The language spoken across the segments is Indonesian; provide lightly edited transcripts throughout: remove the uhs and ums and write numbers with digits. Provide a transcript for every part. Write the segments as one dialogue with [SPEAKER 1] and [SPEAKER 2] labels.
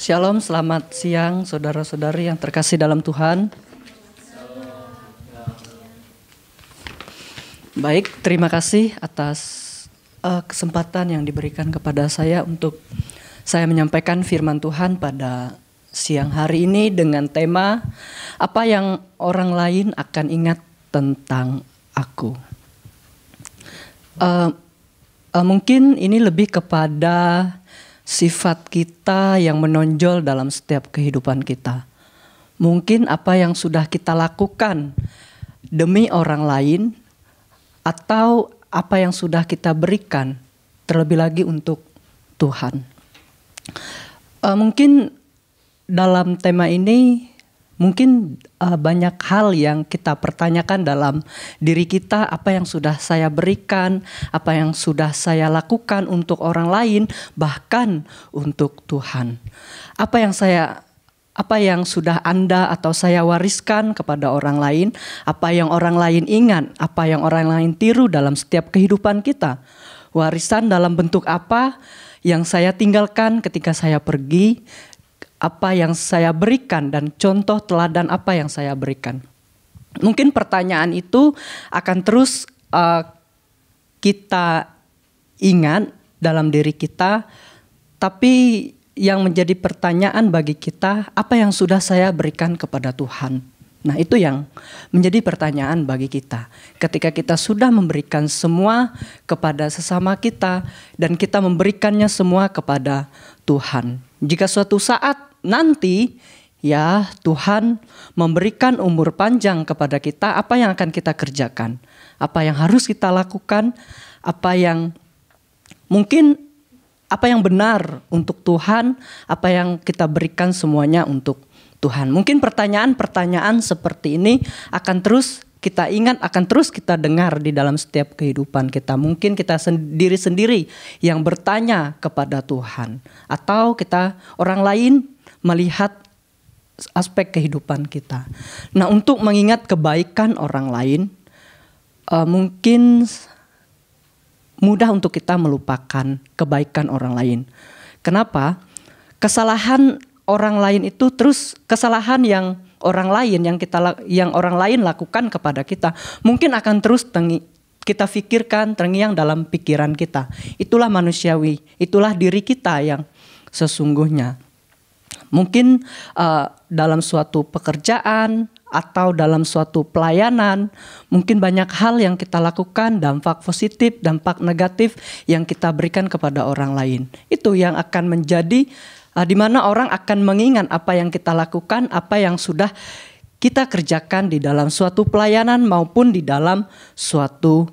[SPEAKER 1] Shalom, selamat siang saudara-saudari yang terkasih dalam Tuhan. Baik, terima kasih atas kesempatan yang diberikan kepada saya untuk saya menyampaikan firman Tuhan pada siang hari ini dengan tema apa yang orang lain akan ingat tentang aku. Mungkin ini lebih kepada sifat kita yang menonjol dalam setiap kehidupan kita. Mungkin apa yang sudah kita lakukan demi orang lain, atau apa yang sudah kita berikan terlebih lagi untuk Tuhan. Mungkin dalam tema ini mungkin banyak hal yang kita pertanyakan dalam diri kita, apa yang sudah saya berikan, apa yang sudah saya lakukan untuk orang lain, bahkan untuk Tuhan. Apa yang sudah Anda atau saya wariskan kepada orang lain, apa yang orang lain ingat, apa yang orang lain tiru dalam setiap kehidupan kita. Warisan dalam bentuk apa yang saya tinggalkan ketika saya pergi, apa yang saya berikan, dan contoh teladan apa yang saya berikan. Mungkin pertanyaan itu akan terus kita ingat dalam diri kita, tapi yang menjadi pertanyaan bagi kita, apa yang sudah saya berikan kepada Tuhan? Nah, itu yang menjadi pertanyaan bagi kita. Ketika kita sudah memberikan semua kepada sesama kita, dan kita memberikannya semua kepada Tuhan. Jika suatu saat nanti ya Tuhan memberikan umur panjang kepada kita, apa yang akan kita kerjakan? Apa yang harus kita lakukan? Apa yang benar untuk Tuhan? Apa yang kita berikan semuanya untuk Tuhan? Mungkin pertanyaan-pertanyaan seperti ini akan terus kita ingat, akan terus kita dengar di dalam setiap kehidupan kita. Mungkin kita sendiri yang bertanya kepada Tuhan, atau kita orang lain melihat aspek kehidupan kita. Nah, untuk mengingat kebaikan orang lain, mungkin mudah untuk kita melupakan kebaikan orang lain. Kenapa? Kesalahan orang lain itu terus kesalahan yang orang lain lakukan kepada kita, mungkin akan terus kita pikirkan, terngiang dalam pikiran kita. Itulah manusiawi, itulah diri kita yang sesungguhnya. Mungkin dalam suatu pekerjaan atau dalam suatu pelayanan, mungkin banyak hal yang kita lakukan, dampak positif, dampak negatif yang kita berikan kepada orang lain. Itu yang akan menjadi di mana orang akan mengingat apa yang kita lakukan, apa yang sudah kita kerjakan di dalam suatu pelayanan maupun di dalam suatu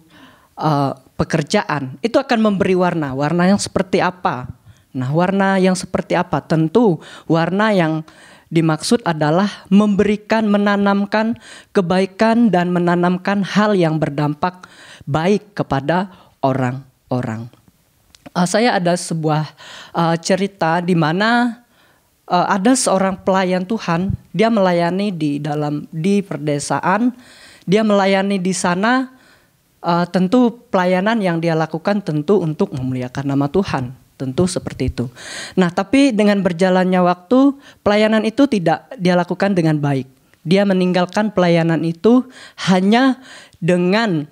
[SPEAKER 1] pekerjaan. Itu akan memberi warna yang seperti apa? Nah, warna yang seperti apa? Tentu warna yang dimaksud adalah memberikan, menanamkan kebaikan dan menanamkan hal yang berdampak baik kepada orang-orang. Saya ada sebuah cerita di mana ada seorang pelayan Tuhan, dia melayani di perdesaan, dia melayani di sana. Tentu pelayanan yang dia lakukan tentu untuk memuliakan nama Tuhan. Tentu seperti itu. Nah, tapi dengan berjalannya waktu, pelayanan itu tidak dia lakukan dengan baik. Dia meninggalkan pelayanan itu hanya dengan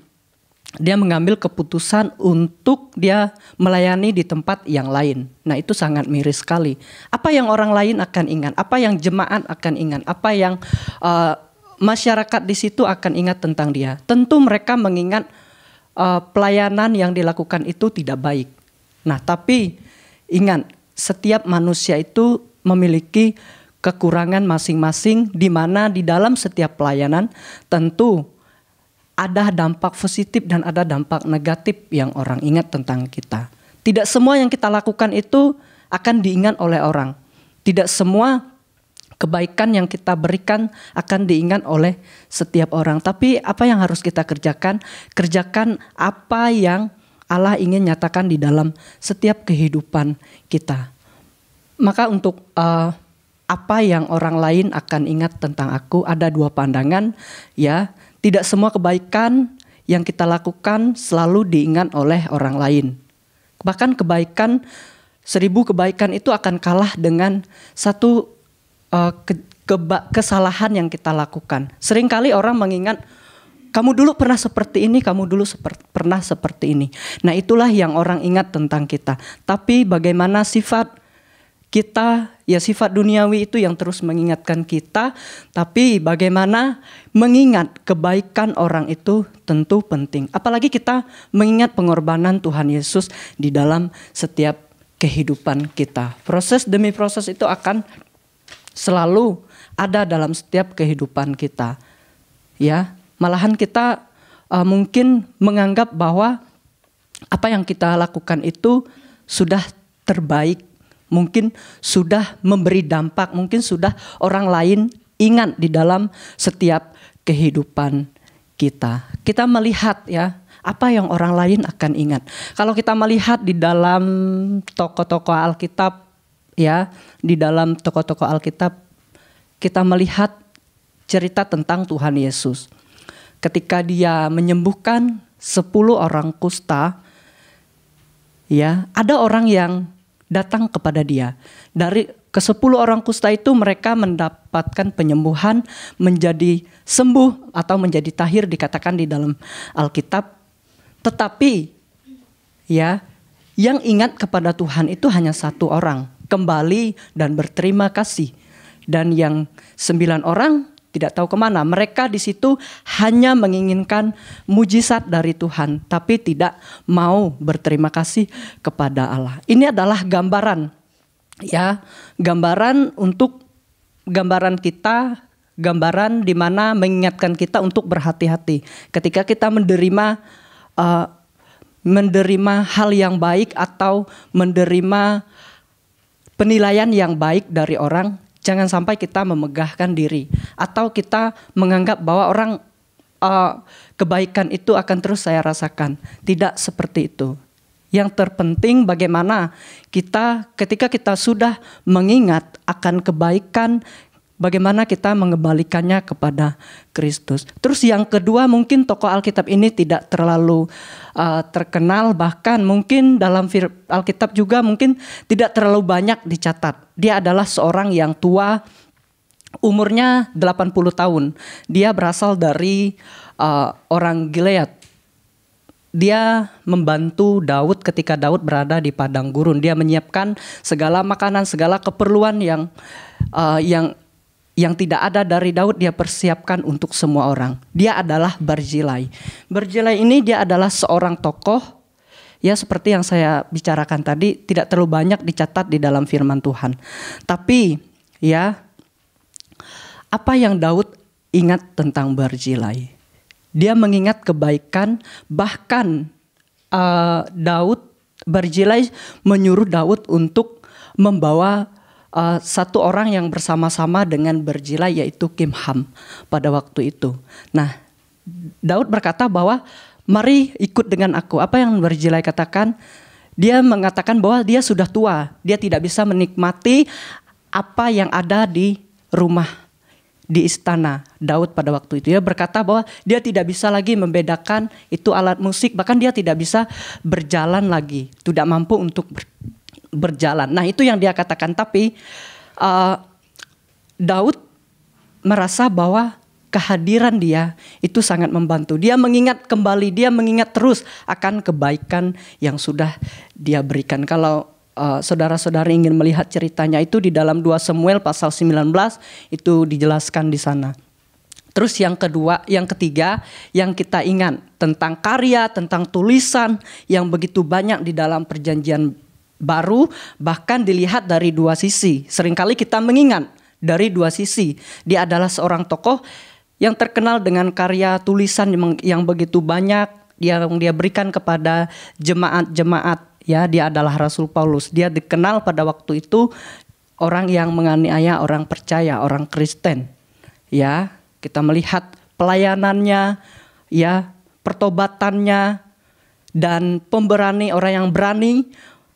[SPEAKER 1] dia mengambil keputusan untuk dia melayani di tempat yang lain. Nah, itu sangat miris sekali. Apa yang orang lain akan ingat? Apa yang jemaat akan ingat? Apa yang masyarakat di situ akan ingat tentang dia? Tentu mereka mengingat pelayanan yang dilakukan itu tidak baik. Nah, tapi ingat, setiap manusia itu memiliki kekurangan masing-masing, di mana di dalam setiap pelayanan tentu ada dampak positif dan ada dampak negatif yang orang ingat tentang kita. Tidak semua yang kita lakukan itu akan diingat oleh orang. Tidak semua kebaikan yang kita berikan akan diingat oleh setiap orang. Tapi apa yang harus kita kerjakan? Kerjakan apa yang Allah ingin nyatakan di dalam setiap kehidupan kita. Maka untuk apa yang orang lain akan ingat tentang aku, ada dua pandangan ya. Tidak semua kebaikan yang kita lakukan selalu diingat oleh orang lain. Bahkan kebaikan 1000 kebaikan itu akan kalah dengan satu kesalahan yang kita lakukan. Seringkali orang mengingat, kamu dulu pernah seperti ini, kamu dulu pernah seperti ini. Nah, itulah yang orang ingat tentang kita. Tapi bagaimana sifat kita, ya sifat duniawi itu yang terus mengingatkan kita. Tapi bagaimana mengingat kebaikan orang itu tentu penting. Apalagi kita mengingat pengorbanan Tuhan Yesus di dalam setiap kehidupan kita. Proses demi proses itu akan selalu ada dalam setiap kehidupan kita. Ya, malahan kita mungkin menganggap bahwa apa yang kita lakukan itu sudah terbaik, mungkin sudah memberi dampak, mungkin sudah orang lain ingat di dalam setiap kehidupan kita. Kita melihat ya, apa yang orang lain akan ingat. Kalau kita melihat di dalam tokoh-tokoh Alkitab, ya, di dalam tokoh-tokoh Alkitab, kita melihat cerita tentang Tuhan Yesus. Ketika dia menyembuhkan 10 orang kusta, ya, ada orang yang datang kepada dia. Dari ke-10 orang kusta itu mereka mendapatkan penyembuhan, menjadi sembuh atau menjadi tahir dikatakan di dalam Alkitab. Tetapi ya, yang ingat kepada Tuhan itu hanya 1 orang, kembali dan berterima kasih. Dan yang 9 orang tidak tahu kemana. Mereka di situ hanya menginginkan mujizat dari Tuhan, tapi tidak mau berterima kasih kepada Allah. Ini adalah gambaran, ya, gambaran untuk gambaran kita, gambaran di mana mengingatkan kita untuk berhati-hati ketika kita menerima hal yang baik atau menerima penilaian yang baik dari orang. Jangan sampai kita memegahkan diri atau kita menganggap bahwa orang kebaikan itu akan terus saya rasakan. Tidak seperti itu. Yang terpenting bagaimana kita ketika kita sudah mengingat akan kebaikan, bagaimana kita mengembalikannya kepada Kristus. Terus yang kedua, mungkin tokoh Alkitab ini tidak terlalu terkenal, bahkan mungkin dalam Alkitab juga mungkin tidak terlalu banyak dicatat. Dia adalah seorang yang tua, umurnya 80 tahun. Dia berasal dari orang Gilead. Dia membantu Daud ketika Daud berada di padang gurun. Dia menyiapkan segala makanan, segala keperluan yang tidak ada dari Daud, dia persiapkan untuk semua orang. Dia adalah Barzilai. Barzilai ini dia adalah seorang tokoh, ya seperti yang saya bicarakan tadi, tidak terlalu banyak dicatat di dalam firman Tuhan. Tapi ya, apa yang Daud ingat tentang Barzilai? Dia mengingat kebaikan, bahkan Barzilai menyuruh Daud untuk membawa satu orang yang bersama-sama dengan Barzilai, yaitu Kimham pada waktu itu. Nah, Daud berkata bahwa mari ikut dengan aku. Apa yang Barzilai katakan? Dia mengatakan bahwa dia sudah tua, dia tidak bisa menikmati apa yang ada di rumah, di istana Daud pada waktu itu. Dia berkata bahwa dia tidak bisa lagi membedakan itu alat musik, bahkan dia tidak bisa berjalan lagi, tidak mampu untuk berjalan. Nah, itu yang dia katakan. Tapi Daud merasa bahwa kehadiran dia itu sangat membantu. Dia mengingat kembali, dia mengingat terus akan kebaikan yang sudah dia berikan. Kalau saudara-saudara ingin melihat ceritanya itu di dalam 2 Samuel pasal 19 itu dijelaskan di sana. Terus yang ketiga yang kita ingat tentang karya, tentang tulisan yang begitu banyak di dalam perjanjian baru, bahkan dilihat dari 2 sisi. Seringkali kita mengingat dari 2 sisi. Dia adalah seorang tokoh yang terkenal dengan karya tulisan yang begitu banyak yang dia berikan kepada jemaat-jemaat. Ya, dia adalah Rasul Paulus. Dia dikenal pada waktu itu orang yang menganiaya orang percaya, orang Kristen. Ya, kita melihat pelayanannya, ya, pertobatannya, dan pemberani, orang yang berani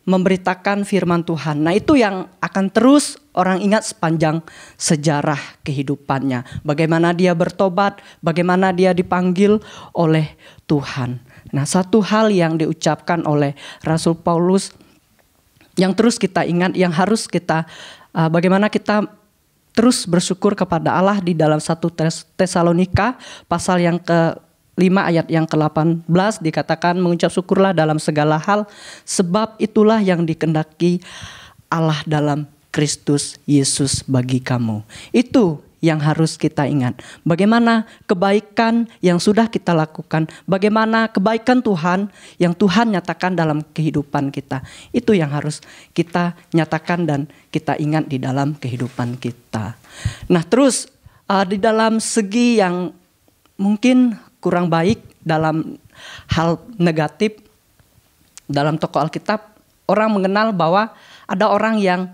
[SPEAKER 1] memberitakan firman Tuhan. Nah, itu yang akan terus orang ingat sepanjang sejarah kehidupannya. Bagaimana dia bertobat, bagaimana dia dipanggil oleh Tuhan. Nah, satu hal yang diucapkan oleh Rasul Paulus, yang terus kita ingat, yang harus kita bagaimana kita terus bersyukur kepada Allah di dalam 1 Tesalonika pasal yang ke-5 ayat yang ke-18 dikatakan mengucap syukurlah dalam segala hal sebab itulah yang dikehendaki Allah dalam Kristus Yesus bagi kamu. Itu yang harus kita ingat. Bagaimana kebaikan yang sudah kita lakukan, bagaimana kebaikan Tuhan yang Tuhan nyatakan dalam kehidupan kita. Itu yang harus kita nyatakan dan kita ingat di dalam kehidupan kita. Nah, terus di dalam segi yang mungkin kurang baik dalam hal negatif, dalam tokoh Alkitab, orang mengenal bahwa ada orang yang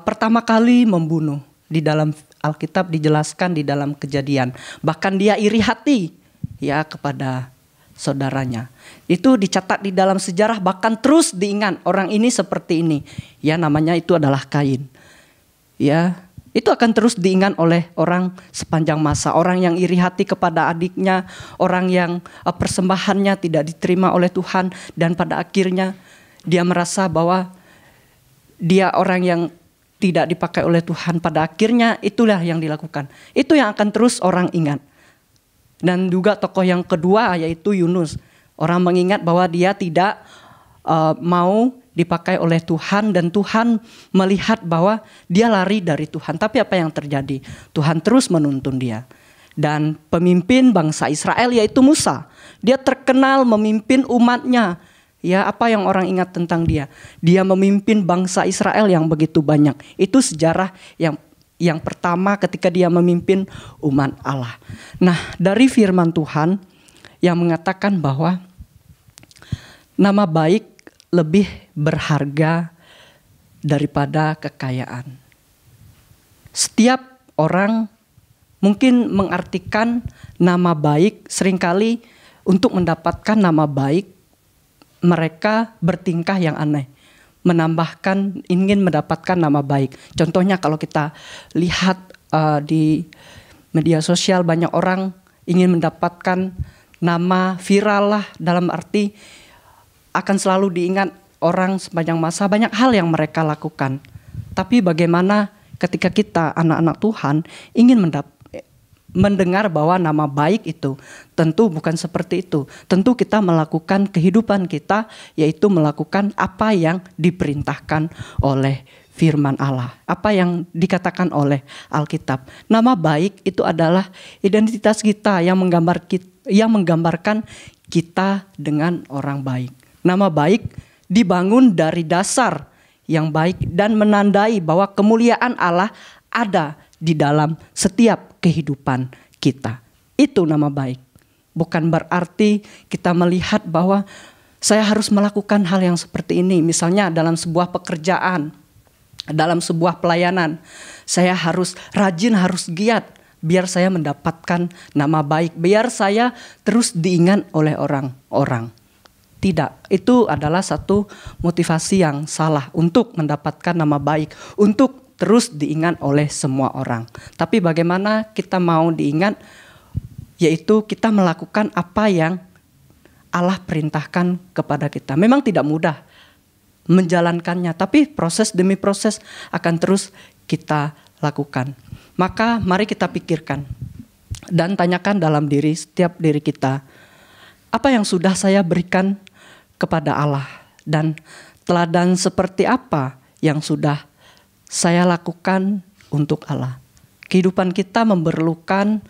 [SPEAKER 1] pertama kali membunuh. Di dalam Alkitab dijelaskan di dalam Kejadian. Bahkan dia iri hati ya kepada saudaranya. Itu dicatat di dalam sejarah, bahkan terus diingat orang ini seperti ini. Ya, namanya itu adalah Kain. Ya, itu akan terus diingat oleh orang sepanjang masa. Orang yang iri hati kepada adiknya, orang yang persembahannya tidak diterima oleh Tuhan, dan pada akhirnya dia merasa bahwa dia orang yang tidak dipakai oleh Tuhan. Pada akhirnya itulah yang dilakukan. Itu yang akan terus orang ingat. Dan juga tokoh yang kedua yaitu Yunus. Orang mengingat bahwa dia tidak mau dipakai oleh Tuhan. Dan Tuhan melihat bahwa dia lari dari Tuhan. Tapi apa yang terjadi? Tuhan terus menuntun dia. Dan pemimpin bangsa Israel yaitu Musa. Dia terkenal memimpin umatnya. Ya, apa yang orang ingat tentang dia? Dia memimpin bangsa Israel yang begitu banyak. Itu sejarah yang pertama ketika dia memimpin umat Allah. Nah, dari firman Tuhan yang mengatakan bahwa nama baik lebih berharga daripada kekayaan. Setiap orang mungkin mengartikan nama baik seringkali untuk mendapatkan nama baik. Mereka bertingkah yang aneh, ingin mendapatkan nama baik. Contohnya kalau kita lihat di media sosial, banyak orang ingin mendapatkan nama viral lah, dalam arti akan selalu diingat orang sepanjang masa. Banyak hal yang mereka lakukan. Tapi bagaimana ketika kita anak-anak Tuhan ingin mendengar bahwa nama baik itu tentu bukan seperti itu. Tentu kita melakukan kehidupan kita, yaitu melakukan apa yang diperintahkan oleh firman Allah. Apa yang dikatakan oleh Alkitab. Nama baik itu adalah identitas kita yang menggambarkan kita dengan orang baik. Nama baik dibangun dari dasar yang baik dan menandai bahwa kemuliaan Allah ada di dalam setiap kehidupan kita. Itu nama baik. Bukan berarti kita melihat bahwa saya harus melakukan hal yang seperti ini. Misalnya dalam sebuah pekerjaan, dalam sebuah pelayanan, saya harus rajin, harus giat biar saya mendapatkan nama baik, biar saya terus diingat oleh orang-orang. Tidak, itu adalah satu motivasi yang salah untuk mendapatkan nama baik, untuk terus diingat oleh semua orang. Tapi bagaimana kita mau diingat, yaitu kita melakukan apa yang Allah perintahkan kepada kita. Memang tidak mudah menjalankannya, tapi proses demi proses akan terus kita lakukan. Maka mari kita pikirkan dan tanyakan dalam setiap diri kita, apa yang sudah saya berikan kepada Allah, dan teladan seperti apa yang sudah saya lakukan untuk Allah. Kehidupan kita memerlukan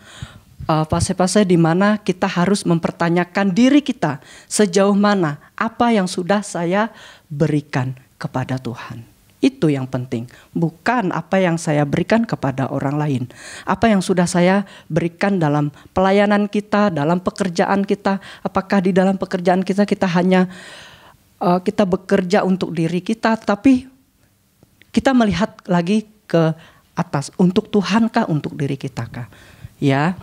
[SPEAKER 1] fase-fase di mana kita harus mempertanyakan diri kita, sejauh mana apa yang sudah saya berikan kepada Tuhan. Itu yang penting, bukan apa yang saya berikan kepada orang lain. Apa yang sudah saya berikan dalam pelayanan kita, dalam pekerjaan kita. Apakah di dalam pekerjaan kita hanya kita bekerja untuk diri kita, tapi kita melihat lagi ke atas, untuk Tuhan kah, untuk diri kita kah? Ya,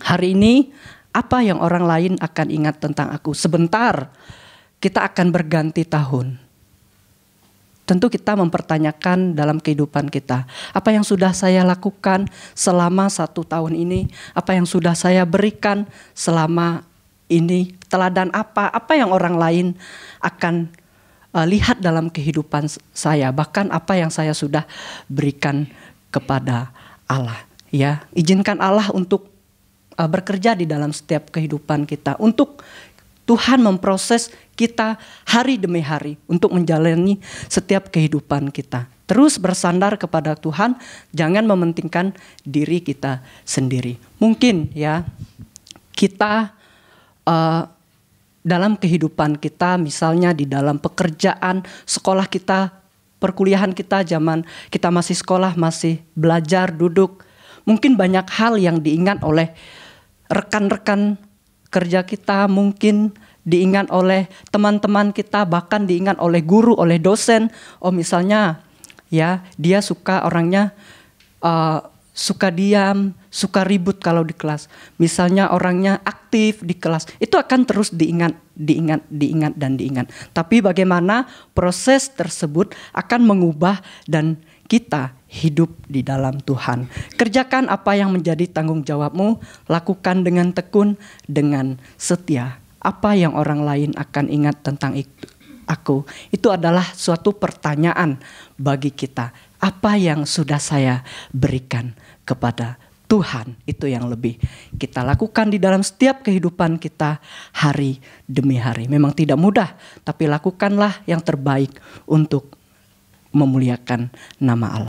[SPEAKER 1] hari ini apa yang orang lain akan ingat tentang aku? Sebentar kita akan berganti tahun. Tentu kita mempertanyakan dalam kehidupan kita, apa yang sudah saya lakukan selama 1 tahun ini? Apa yang sudah saya berikan selama ini? Teladan apa yang orang lain akan lihat dalam kehidupan saya, bahkan apa yang saya sudah berikan kepada Allah. Ya, izinkan Allah untuk bekerja di dalam setiap kehidupan kita, untuk Tuhan memproses kita hari demi hari untuk menjalani setiap kehidupan kita. Terus bersandar kepada Tuhan, jangan mementingkan diri kita sendiri. Mungkin ya kita dalam kehidupan kita, misalnya di dalam pekerjaan, sekolah kita, perkuliahan kita, zaman kita masih sekolah, masih belajar, duduk. Mungkin banyak hal yang diingat oleh rekan-rekan kerja kita, mungkin diingat oleh teman-teman kita, bahkan diingat oleh guru, oleh dosen. Oh misalnya ya dia orangnya suka diam, suka ribut kalau di kelas. Misalnya orangnya aktif di kelas. Itu akan terus diingat. Tapi bagaimana proses tersebut akan mengubah dan kita hidup di dalam Tuhan. Kerjakan apa yang menjadi tanggung jawabmu, lakukan dengan tekun, dengan setia. Apa yang orang lain akan ingat tentang aku? Itu adalah suatu pertanyaan bagi kita. Apa yang sudah saya berikan kepada Tuhan? Itu yang lebih kita lakukan di dalam setiap kehidupan kita hari demi hari. Memang tidak mudah, tapi lakukanlah yang terbaik untuk memuliakan nama Allah.